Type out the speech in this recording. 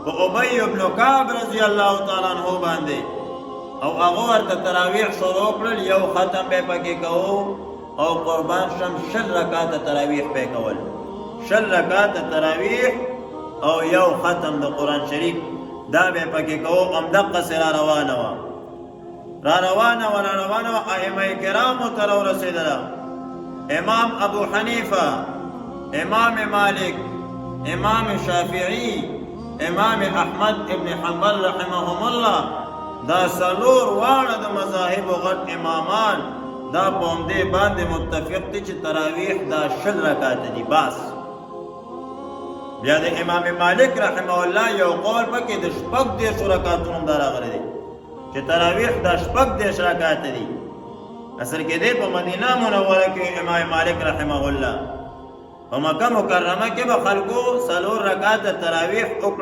په ابی ابن کعب رضی الله تعالی عنہ باندې او هغه ورته تراویح شروع کړل یو ختم به پکې کوو او قربان شم 6 رکعات تراویح به کول 6 رکعات تراویح او یو ختم د قران شریف دا به پکې کوو امدقه سره روانه و ائمه کرام تر ورسېدل امام ابو حنیفه امام مالک امام شافعی امام احمد ابن حنبل رحمهم الله دا سلور واړه د مذاهب غټ امامان دا پوندې باندې متفق دي چې تراویح دا 6 رکعات دي بس بیا د امام مالک رحمه الله یو قول پکې د 10 رکعاتونو دا راغلي دي چې تراویح دا 10 رکعات دي اصل کې دی په مدینه منوره کې امام مالک رحمه الله په مکه مکرمه کې به خلکو سلور رکعات تراویح